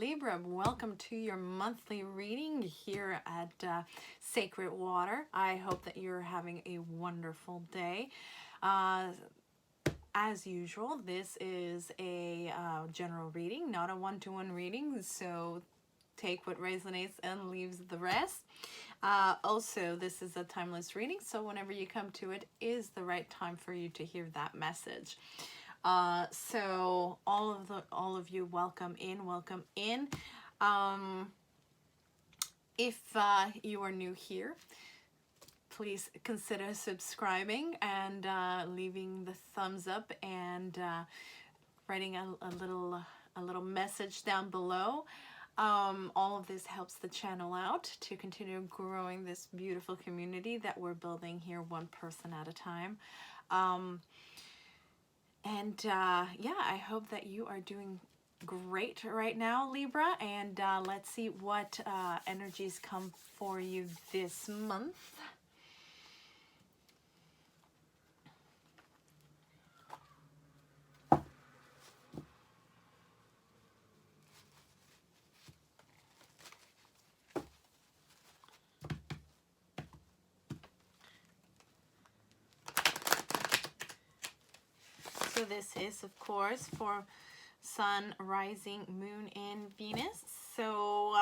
Libra, welcome to your monthly reading here at Sacred Water. I hope that you're having a wonderful day. As usual, this is a general reading, not a one-to-one reading, so take what resonates and leaves the rest. Also, this is a timeless reading, so whenever you come to it is the right time for you to hear that message. So all of you, welcome in. If you are new here, please consider subscribing and leaving the thumbs up and writing a little message down below. All of this helps the channel out to continue growing this beautiful community that we're building here, one person at a time. Yeah, I hope that you are doing great right now, Libra, and let's see what energies come for you this month. So this is, of course, for Sun, Rising, Moon, and Venus. So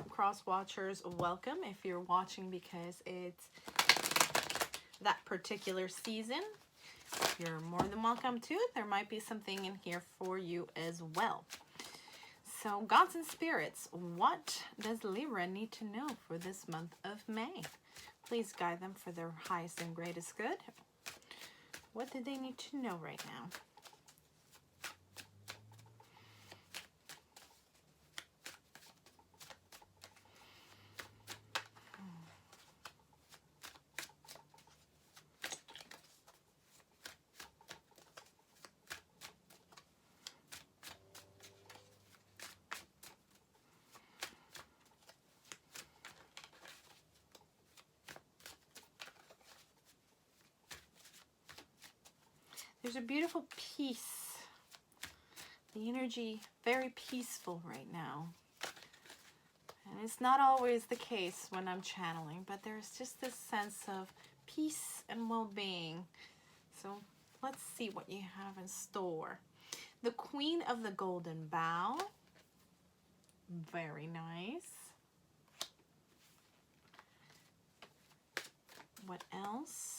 cross watchers, welcome if you're watching because it's that particular season. You're more than welcome to. There might be something in here for you as well. So gods and spirits, what does Libra need to know for this month of May? Please guide them for their highest and greatest good. What do they need to know right now? There's a beautiful peace. The energy, very peaceful right now. And it's not always the case when I'm channeling, but there's just this sense of peace and well-being. So let's see what you have in store. The Queen of the Golden Bow. Very nice. What else?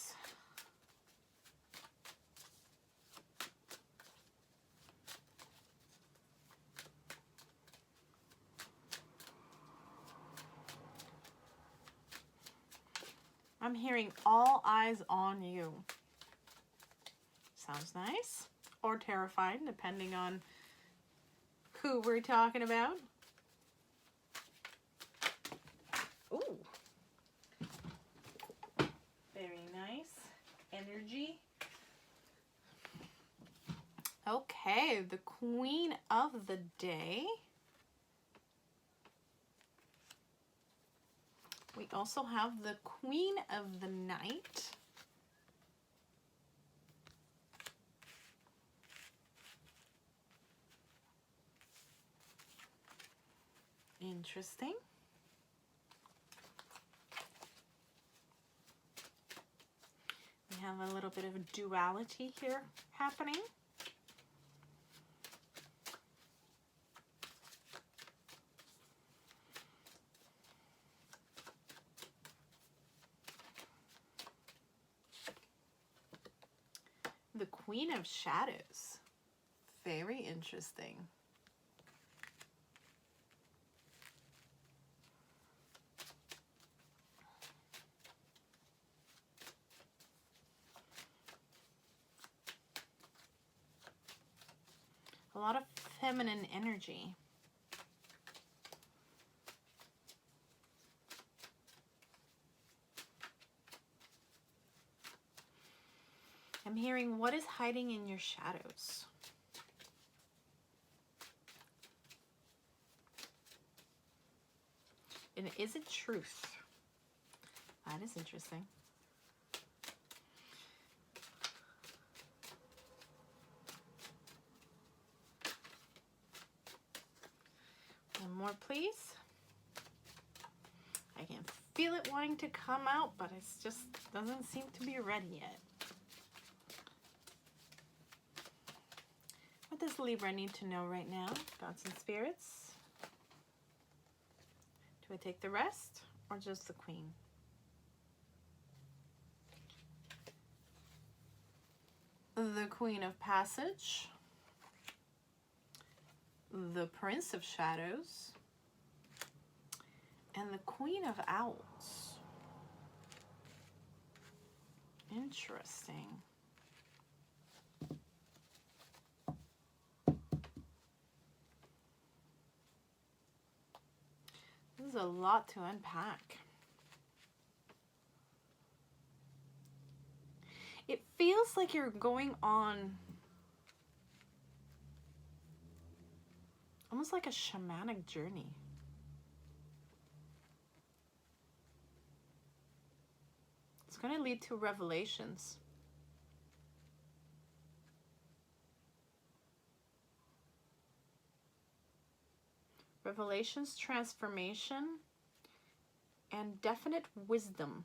I'm hearing all eyes on you. Sounds nice. Or terrifying, depending on who we're talking about. Ooh. Very nice. Energy. Okay, the Queen of the Day. We also have the Queen of the Night. Interesting. We have a little bit of a duality here happening. The Queen of Shadows. Very interesting. A lot of feminine energy. I'm hearing what is hiding in your shadows. And is it truth? That is interesting. more, please. I can feel it wanting to come out, but it just doesn't seem to be ready yet. What does Libra need to know right now? Gods and spirits. Do I take the rest or just the Queen? The Queen of Passage. The Prince of Shadows. And the Queen of Owls. Interesting. This is a lot to unpack. It feels like you're going on almost like a shamanic journey. It's going to lead to revelations. Revelations, transformation, and definite wisdom.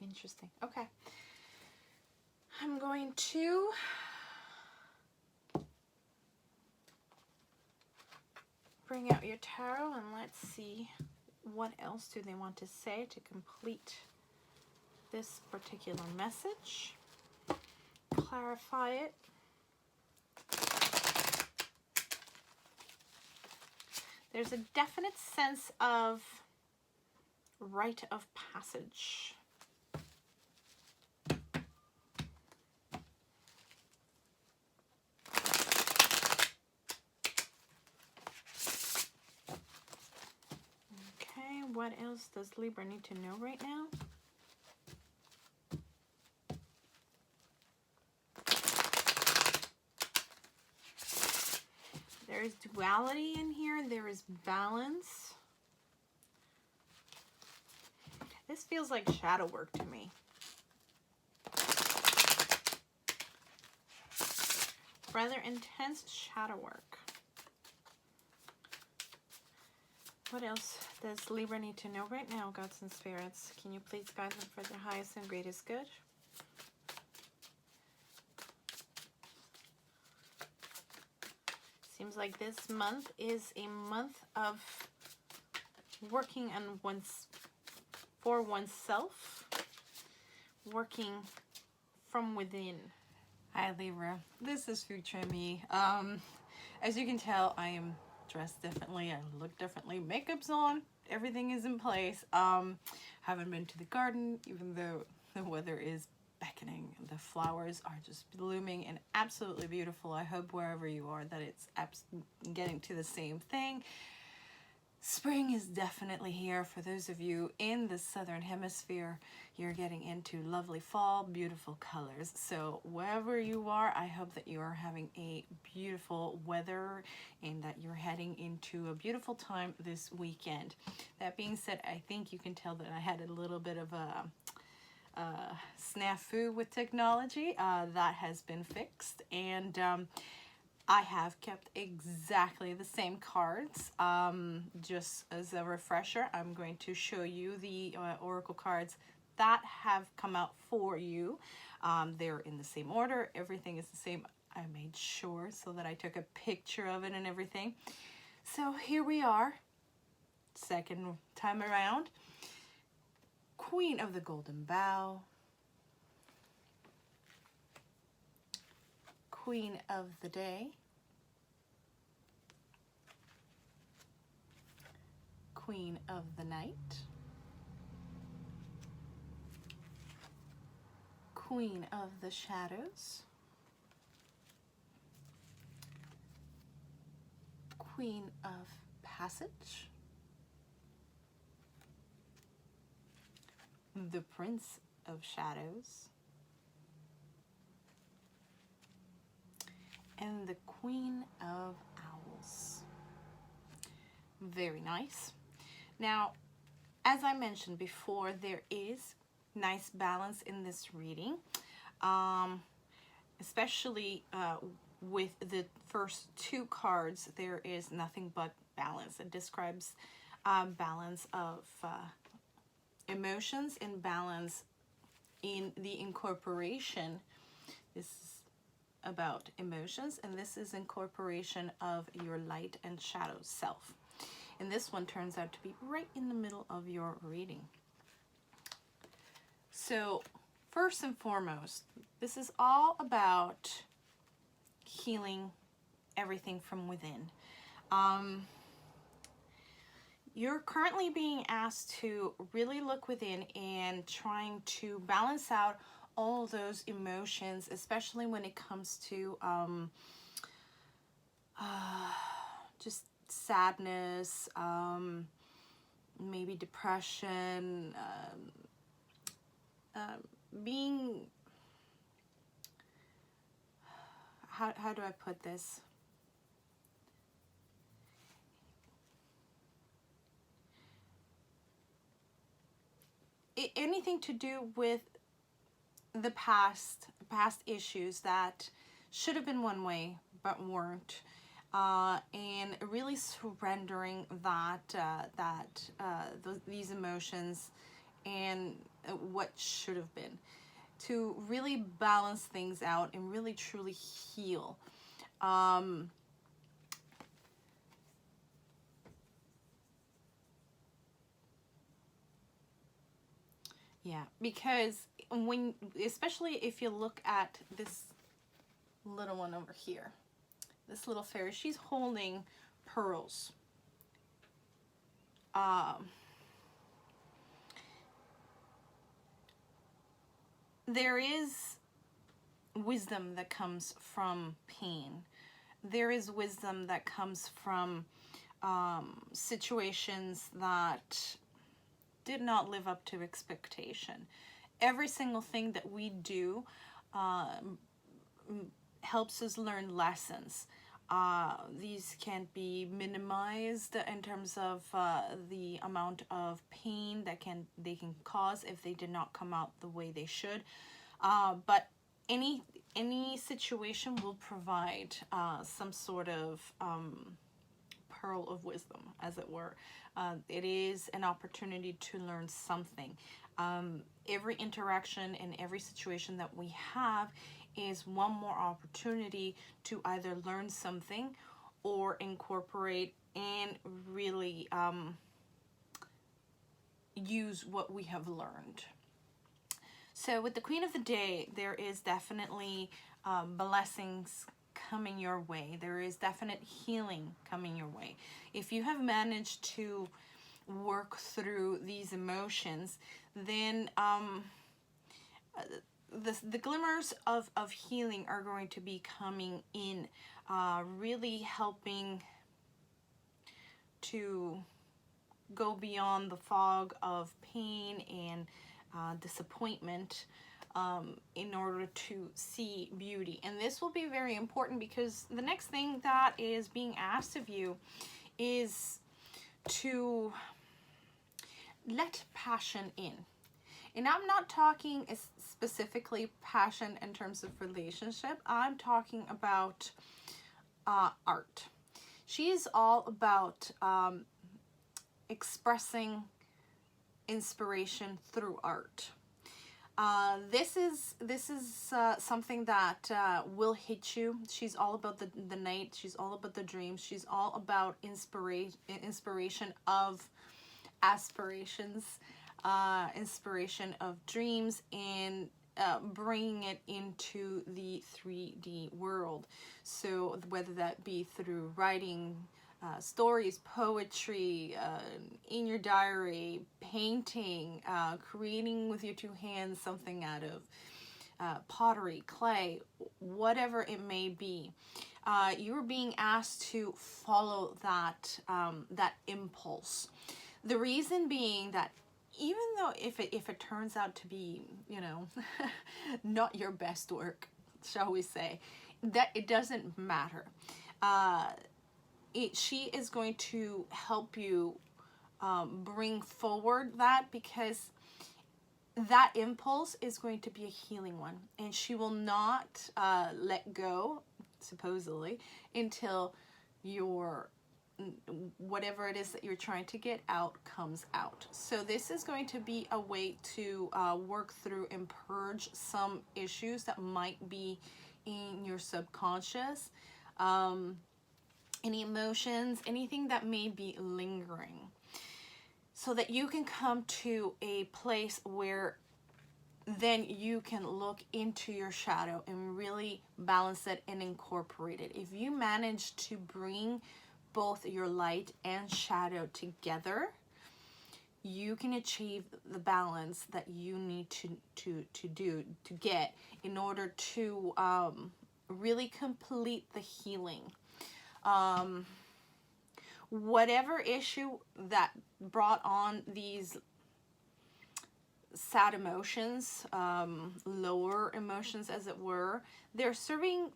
Interesting. Okay. I'm going to bring out your tarot and let's see what else do they want to say to complete this particular message. Clarify it. There's a definite sense of rite of passage. Okay, what else does Libra need to know right now? There is duality in here. There is balance. This feels like shadow work to me. Rather intense shadow work. What else does Libra need to know right now, gods and spirits? Can you please guide them for their highest and greatest good? Seems like this month is a month of working on for oneself, working from within. Hi Libra, this is Food Trimmy. As you can tell, I am dressed differently, I look differently, makeup's on, everything is in place. Haven't been to the garden, even though the weather is beckoning. The flowers are just blooming and absolutely beautiful. I hope wherever you are that it's getting to the same thing. Spring is definitely here. For those of you in the southern hemisphere, you're getting into lovely fall, beautiful colors. So wherever you are, I hope that you are having a beautiful weather and that you're heading into a beautiful time this weekend. That being said, I think you can tell that I had a little bit of a snafu with technology. That has been fixed, and I have kept exactly the same cards. Just as a refresher, I'm going to show you the oracle cards that have come out for you. They're in the same order, everything is the same. I made sure so that I took a picture of it and everything. So here we are, second time around. Queen of the Golden Bow, Queen of the Day, Queen of the Night, Queen of the Shadows, Queen of Passage, the Prince of Shadows, and the Queen of Owls. Very nice. Now, as I mentioned before, there is nice balance in this reading, especially with the first two cards. There is nothing but balance. It describes balance of emotions and balance in the incorporation. This is about emotions, and this is incorporation of your light and shadow self. And this one turns out to be right in the middle of your reading. So first and foremost, this is all about healing everything from within. You're currently being asked to really look within and trying to balance out all those emotions, especially when it comes to just sadness, maybe depression, being, how do I put this? Anything to do with the past issues that should have been one way but weren't, and really surrendering these emotions and what should have been, to really balance things out and really truly heal. Yeah, because when, especially if you look at this little one over here, this little fairy, she's holding pearls. There is wisdom that comes from pain. There is wisdom that comes from situations that did not live up to expectation. Every single thing that we do helps us learn lessons. These can't be minimized in terms of the amount of pain that they can cause if they did not come out the way they should. But any situation will provide some sort of pearl of wisdom, as it were. It is an opportunity to learn something. Every interaction and every situation that we have is one more opportunity to either learn something or incorporate and really use what we have learned. So with the Queen of the Day, there is definitely blessings coming your way. There is definite healing coming your way. If you have managed to work through these emotions, then the glimmers of healing are going to be coming in, really helping to go beyond the fog of pain and disappointment, in order to see beauty. And this will be very important, because the next thing that is being asked of you is to let passion in. And I'm not talking specifically passion in terms of relationship. I'm talking about art. She's all about expressing inspiration through art. This is something that will hit you. She's all about the night. She's all about the dreams. She's all about inspiration of aspirations, inspiration of dreams, and bringing it into the 3D world. So whether that be through writing stories, poetry, in your diary, painting, creating with your two hands something out of pottery, clay, whatever it may be, you're being asked to follow that impulse. The reason being that even though if it turns out to be, you know, not your best work, shall we say, that it doesn't matter. She is going to help you bring forward that, because that impulse is going to be a healing one, and she will not let go, supposedly, until your whatever it is that you're trying to get out comes out. So this is going to be a way to work through and purge some issues that might be in your subconscious, any emotions, anything that may be lingering, so that you can come to a place where then you can look into your shadow and really balance it and incorporate it. If you manage to bring both your light and shadow together, you can achieve the balance that you need to get in order to really complete the healing. Whatever issue that brought on these sad emotions, lower emotions as it were, they're serving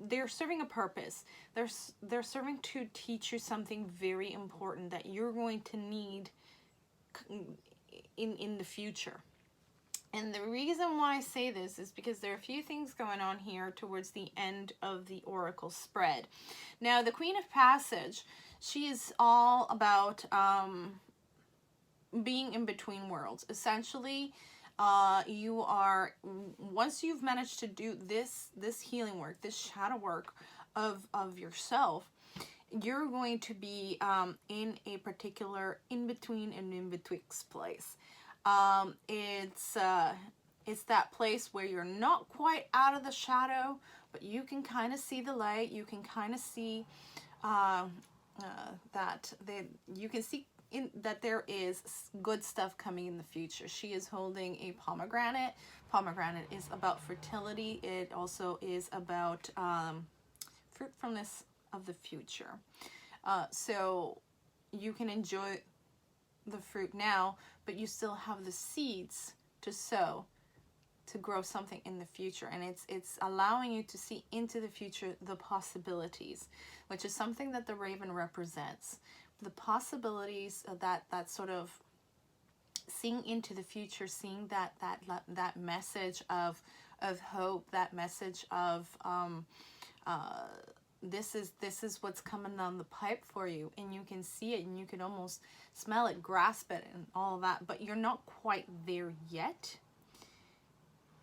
they're serving a purpose. They're serving to teach you something very important that you're going to need in the future. And the reason why I say this is because there are a few things going on here towards the end of the oracle spread. Now, the Queen of Passage, she is all about being in between worlds. Essentially, you are, once you've managed to do this healing work, this shadow work of yourself, you're going to be in a particular in-between and in-betwixt place. It's that place where you're not quite out of the shadow, but you can kind of see the light. You can kind of see that there is good stuff coming in the future. She is holding a pomegranate. Pomegranate is about fertility. It also is about fruitfulness of the future. So you can enjoy the fruit now, but you still have the seeds to sow to grow something in the future. And it's allowing you to see into the future the possibilities, which is something that the raven represents. The possibilities of that sort of seeing into the future, seeing that message of hope, that message of this is what's coming down the pipe for you, and you can see it and you can almost smell it, grasp it, and all of that, but you're not quite there yet.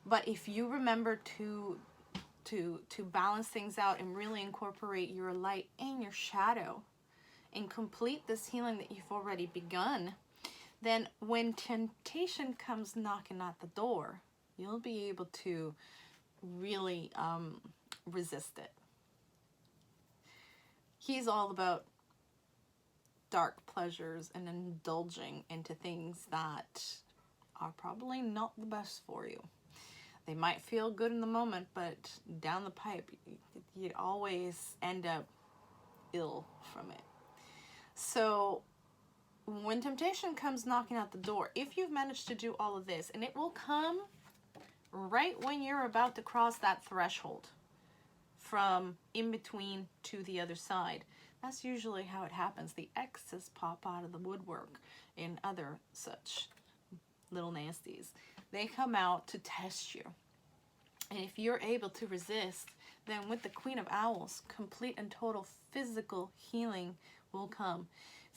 But if you remember to balance things out and really incorporate your light and your shadow and complete this healing that you've already begun, then when temptation comes knocking at the door, you'll be able to really resist it. He's all about dark pleasures and indulging into things that are probably not the best for you. They might feel good in the moment, but down the pipe, you always end up ill from it. So when temptation comes knocking at the door, if you've managed to do all of this, and it will come right when you're about to cross that threshold from in between to the other side. That's usually how it happens. The exes pop out of the woodwork and other such little nasties. They come out to test you. And if you're able to resist, then with the Queen of Owls, complete and total physical healing will come.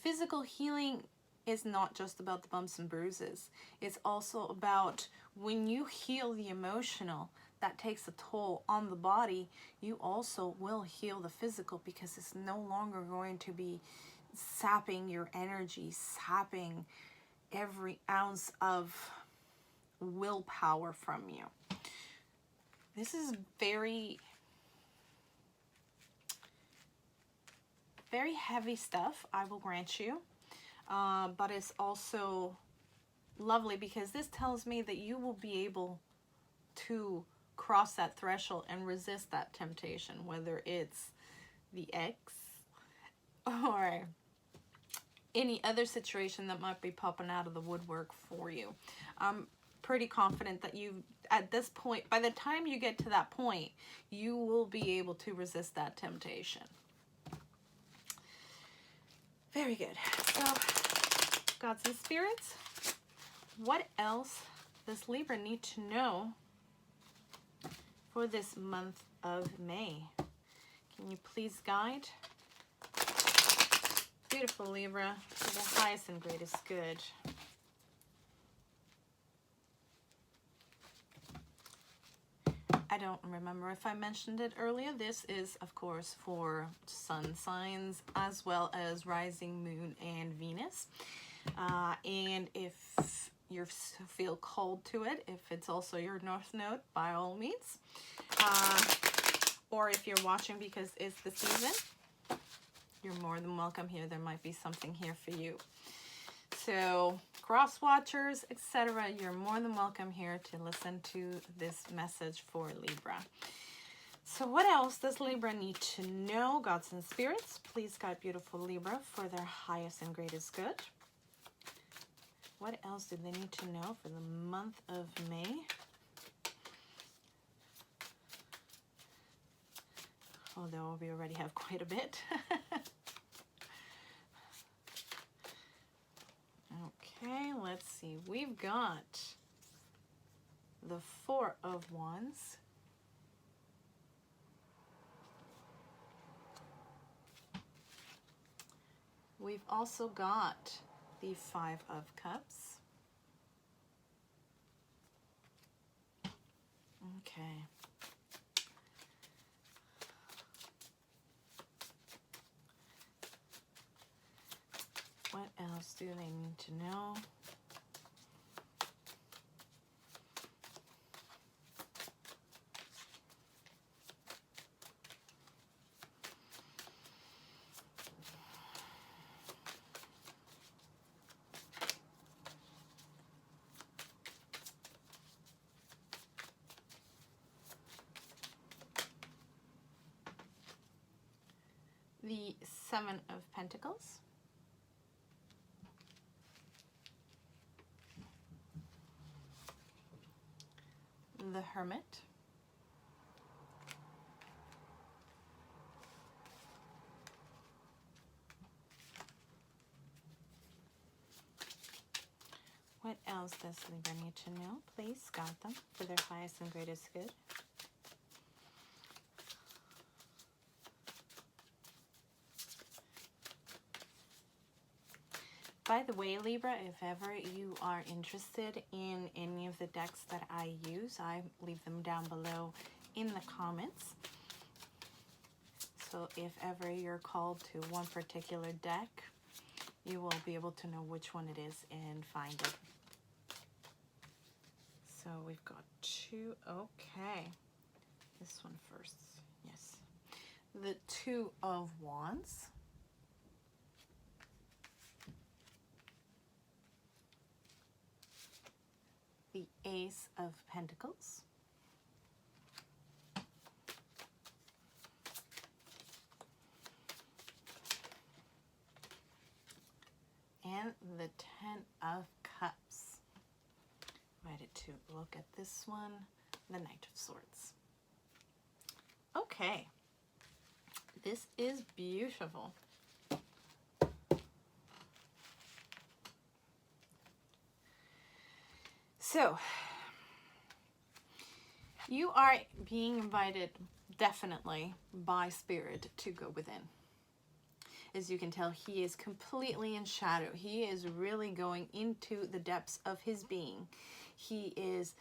Physical healing is not just about the bumps and bruises. It's also about when you heal the emotional, that takes a toll on the body, you also will heal the physical, because it's no longer going to be sapping your energy, sapping every ounce of willpower from you. This is very, very heavy stuff, I will grant you. But it's also lovely because this tells me that you will be able to cross that threshold and resist that temptation, whether it's the ex or any other situation that might be popping out of the woodwork for you. I'm pretty confident that you, at this point, by the time you get to that point, you will be able to resist that temptation. Very good. So, gods and spirits, what else does Libra need to know for this month of May? Can you please guide? Beautiful Libra, for the highest and greatest good. I don't remember if I mentioned it earlier. This is, of course, for sun signs as well as rising moon and Venus. And if you feel called to it, if it's also your North Node, by all means. Or if you're watching because it's the season, you're more than welcome here. There might be something here for you. So cross watchers, etc., you're more than welcome here to listen to this message for Libra. So what else does Libra need to know? Gods and spirits, please guide beautiful Libra for their highest and greatest good. What else do they need to know for the month of May? Although we already have quite a bit. Okay, let's see. We've got the Four of Wands. We've also got the Five of Cups. Okay. What else do they need to know? The Seven of Pentacles. The Hermit. What else does Libra need to know? Please guide them for their highest and greatest good. By the way, Libra, if ever you are interested in any of the decks that I use, I leave them down below in the comments. So if ever you're called to one particular deck, you will be able to know which one it is and find it. So we've got two. Okay. This one first. Yes. The Two of Wands. The Ace of Pentacles. And the Ten of Cups. Ready to look at this one, the Knight of Swords. Okay, this is beautiful. So, you are being invited definitely by Spirit to go within. As you can tell, he is completely in shadow. He is really going into the depths of his being. He is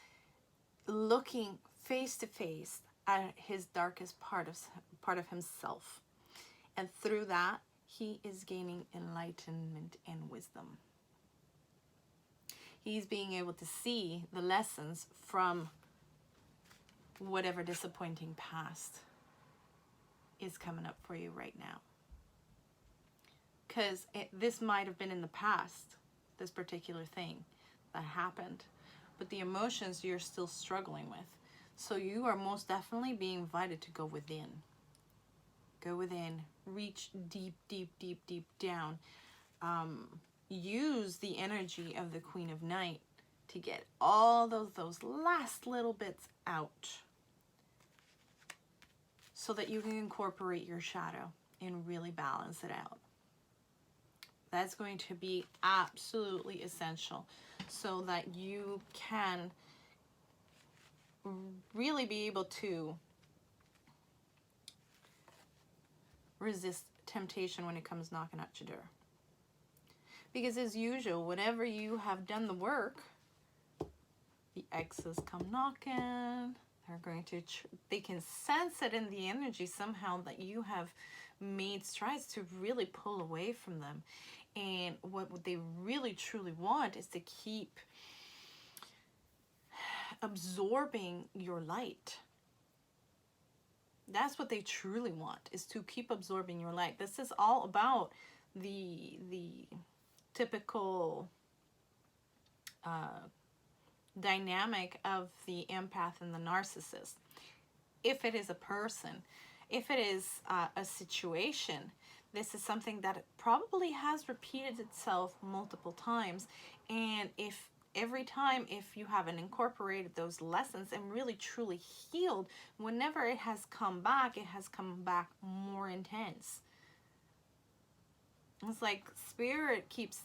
looking face to face at his darkest part of himself. And through that, he is gaining enlightenment and wisdom. He's being able to see the lessons from whatever disappointing past is coming up for you right now. Because this might have been in the past, this particular thing that happened, but the emotions you're still struggling with. So you are most definitely being invited to go within. Go within, reach deep, deep, deep, deep down. Use the energy of the Queen of Night to get all those last little bits out so that you can incorporate your shadow and really balance it out. That's going to be absolutely essential so that you can really be able to resist temptation when it comes knocking at your door. Because as usual, whenever you have done the work, the exes come knocking. They're going to, they can sense it in the energy somehow that you have made strides to really pull away from them. And what they really truly want is to keep absorbing your light. That's what they truly want, is to keep absorbing your light. This is all about the typical dynamic of the empath and the narcissist. If it is a person, if it is a situation, this is something that probably has repeated itself multiple times. And if every time, if you haven't incorporated those lessons and really truly healed, whenever it has come back, it has come back more intense. It's like spirit keeps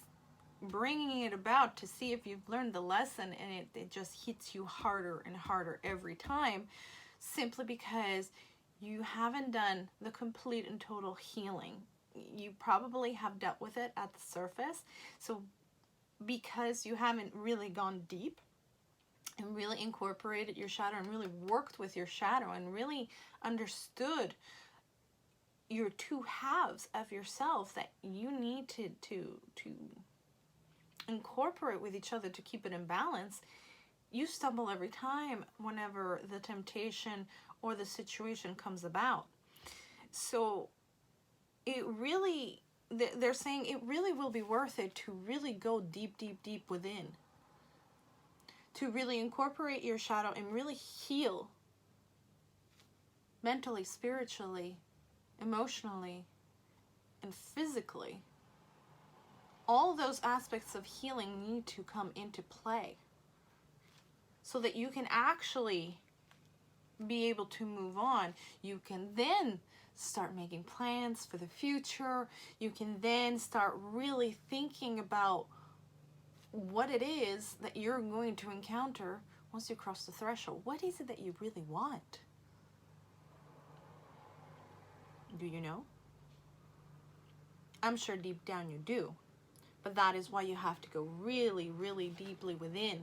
bringing it about to see if you've learned the lesson, and it just hits you harder and harder every time, simply because you haven't done the complete and total healing. You probably have dealt with it at the surface. So because you haven't really gone deep and really incorporated your shadow and really worked with your shadow and really understood your two halves of yourself that you need to incorporate with each other to keep it in balance, you stumble every time whenever the temptation or the situation comes about. So it really, they're saying it really will be worth it to really go deep, deep, deep within, to really incorporate your shadow and really heal mentally, spiritually, emotionally, and physically. All those aspects of healing need to come into play so that you can actually be able to move on. You can then start making plans for the future. You can then start really thinking about what it is that you're going to encounter once you cross the threshold. What is it that you really want? Do you know? I'm sure deep down you do. But that is why you have to go really, really deeply within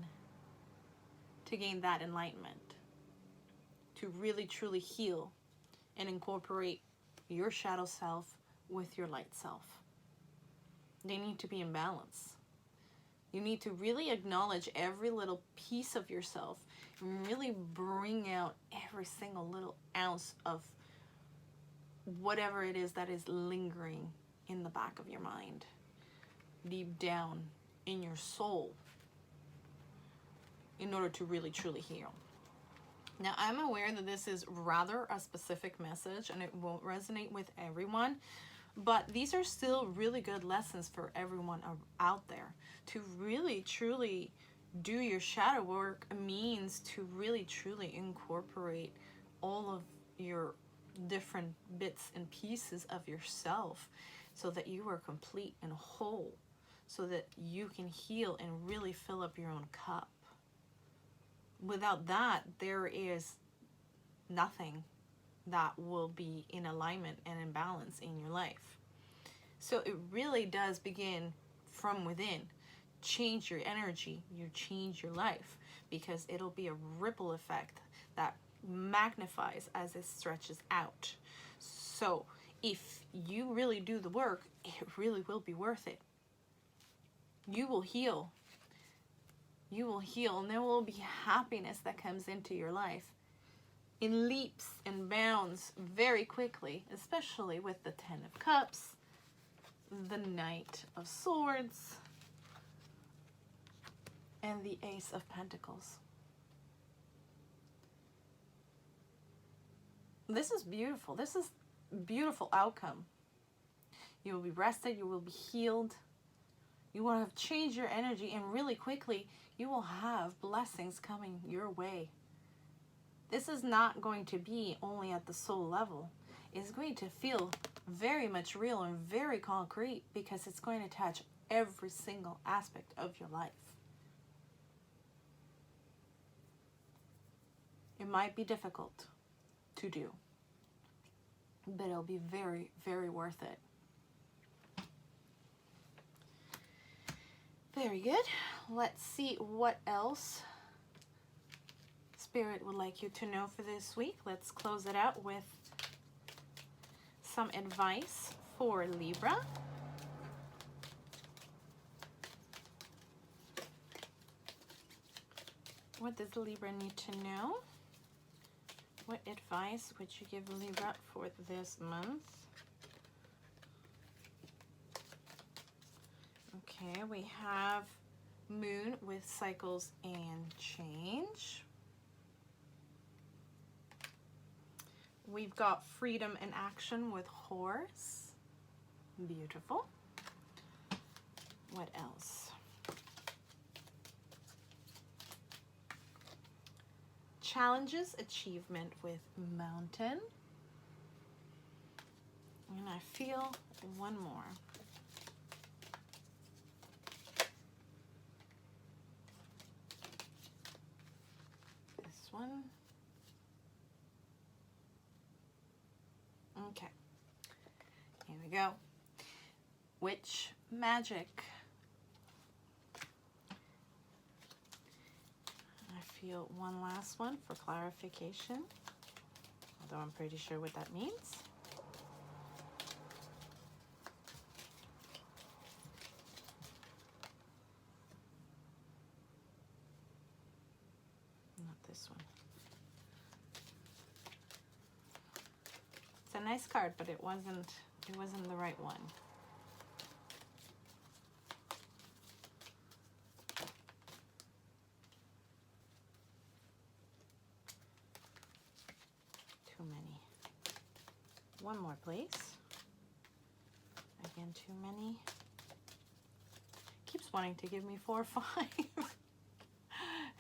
to gain that enlightenment. To really, truly heal and incorporate your shadow self with your light self. They need to be in balance. You need to really acknowledge every little piece of yourself and really bring out every single little ounce of whatever it is that is lingering in the back of your mind, deep down in your soul, in order to really truly heal. Now, I'm aware that this is rather a specific message and it won't resonate with everyone, but these are still really good lessons for everyone out there. To really truly do your shadow work means to really truly incorporate all of your different bits and pieces of yourself so that you are complete and whole, so that you can heal and really fill up your own cup. Without that, there is nothing that will be in alignment and in balance in your life. So it really does begin from within. Change your energy, you change your life, because it'll be a ripple effect that magnifies as it stretches out. So if you really do the work, it really will be worth it. You will heal. You will heal, and there will be happiness that comes into your life in leaps and bounds very quickly, especially with the 10 of Cups, the Knight of Swords, and the Ace of Pentacles. This is beautiful. This is a beautiful outcome. You will be rested. You will be healed. You will have changed your energy, and really quickly, you will have blessings coming your way. This is not going to be only at the soul level. is going to feel very much real and very concrete because it's going to touch every single aspect of your life. It might be difficult to do, but it'll be very, very worth it. Very good. Let's see what else Spirit would like you to know for this week. Let's close it out with some advice for Libra. What does Libra need to know? What advice would you give Libra for this month? Okay, we have Moon with cycles and change. We've got freedom and action with horse. Beautiful. What else? Challenges, achievement with mountain. And I feel one more. This one. Okay. Here we go. Witch magic. I feel one last one for clarification, although I'm pretty sure what that means. Not this one. It's a nice card, but it wasn't the right one. Too many. One more, please. Again, too many. Keeps wanting to give me 4 or 5.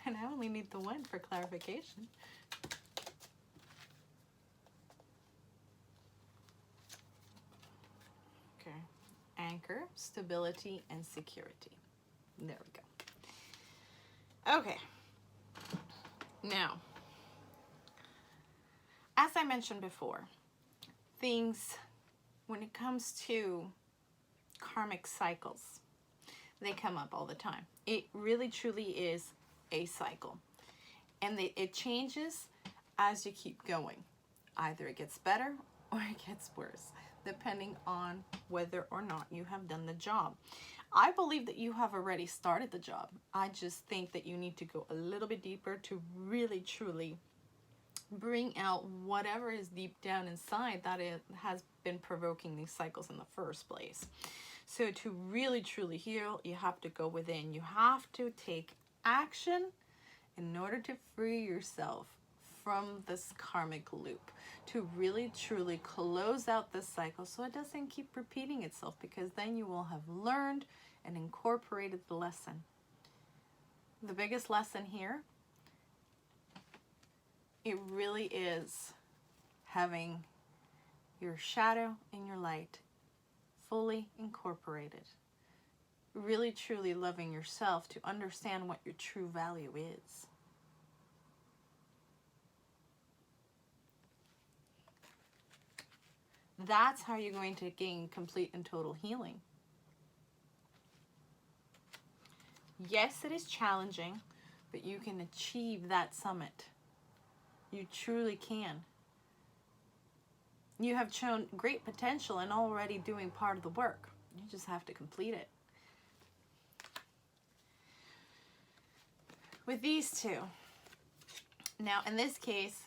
And I only need the one for clarification. Okay. Anchor, stability, and security. There we go. Okay. Now, as I mentioned before, things, when it comes to karmic cycles, they come up all the time. It really truly is a cycle. And it changes as you keep going. Either it gets better or it gets worse, depending on whether or not you have done the job. I believe that you have already started the job. I just think that you need to go a little bit deeper to really truly bring out whatever is deep down inside that it has been provoking these cycles in the first place. So to really truly heal, you have to go within. You have to take action in order to free yourself from this karmic loop, to really truly close out this cycle so it doesn't keep repeating itself, because then you will have learned and incorporated the lesson. The biggest lesson here, it really is having your shadow and your light fully incorporated. Really truly loving yourself to understand what your true value is. That's how you're going to gain complete and total healing. Yes, it is challenging, but you can achieve that summit. You truly can. You have shown great potential and already doing part of the work. You just have to complete it. With these two, now in this case,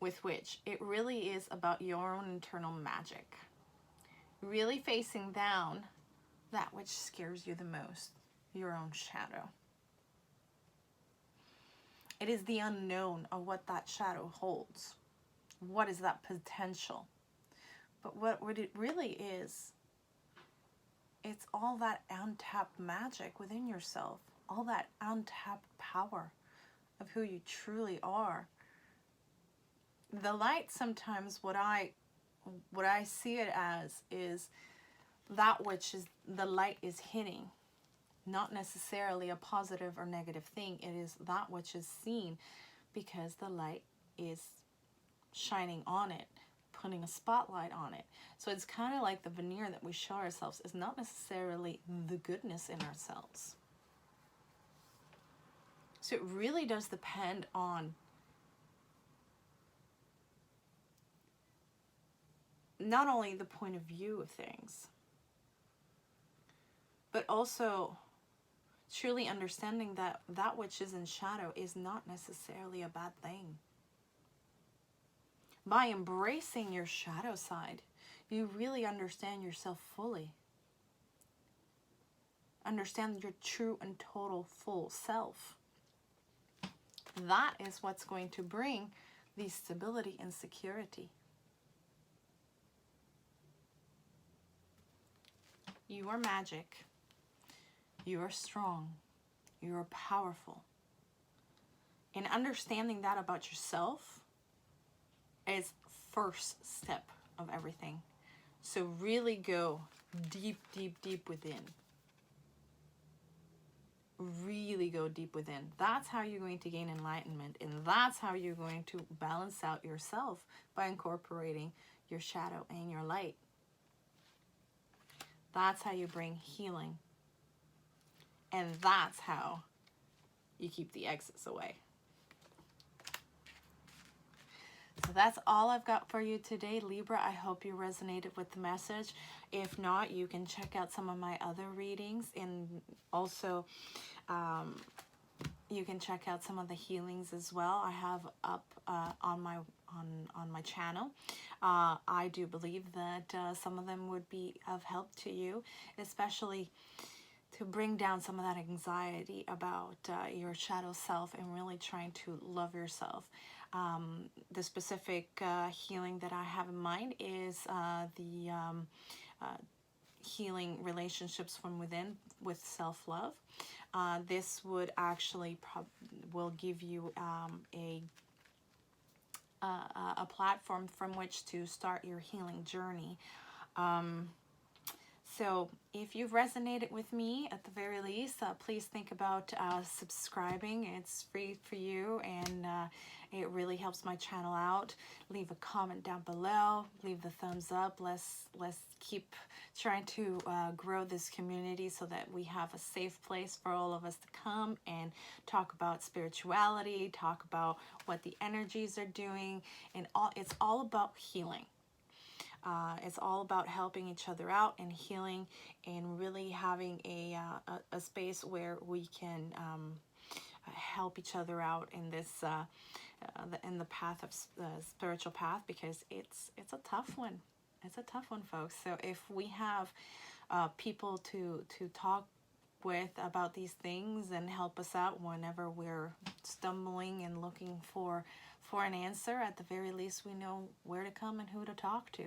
with which it really is about your own internal magic. Really facing down that which scares you the most, your own shadow. It is the unknown of what that shadow holds. What is that potential? But what it really is, it's all that untapped magic within yourself, all that untapped power of who you truly are. The light, sometimes what I what I see it as is that which is the light is hitting, not necessarily a positive or negative thing. It is that which is seen because the light is shining on it, putting a spotlight on it. So it's kind of like the veneer that we show ourselves is not necessarily the goodness in ourselves. So it really does depend on not only the point of view of things, but also truly understanding that that which is in shadow is not necessarily a bad thing. By embracing your shadow side, you really understand yourself fully. Understand your true and total full self. That is what's going to bring the stability and security. You are magic. You are strong. You are powerful. And understanding that about yourself is first step of everything. So really go deep, deep, deep within. Really go deep within. That's how you're going to gain enlightenment, and that's how you're going to balance out yourself by incorporating your shadow and your light. That's how you bring healing, and that's how you keep the exes away. So that's all I've got for you today, Libra. I hope you resonated with the message. If not, you can check out some of my other readings, and also you can check out some of the healings as well I have up on my channel. I do believe that some of them would be of help to you, especially to bring down some of that anxiety about your shadow self and really trying to love yourself. The specific healing that I have in mind is the healing relationships from within with self-love. This would actually will give you a platform from which to start your healing journey. So if you've resonated with me, at the very least, please think about subscribing. It's free for you, and it really helps my channel out. Leave a comment down below. Leave the thumbs up. Let's keep trying to grow this community so that we have a safe place for all of us to come and talk about spirituality, talk about what the energies are doing, and it's all about healing. It's all about helping each other out and healing, and really having a space where we can help each other out in this in the path of spiritual path, because it's a tough one. It's a tough one, folks. So if we have people to talk with about these things and help us out whenever we're stumbling and looking for an answer, at the very least we know where to come and who to talk to.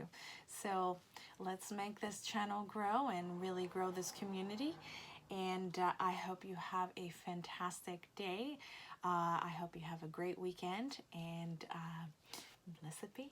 So let's make this channel grow and really grow this community, and I hope you have a fantastic day. I hope you have a great weekend, and blessed be.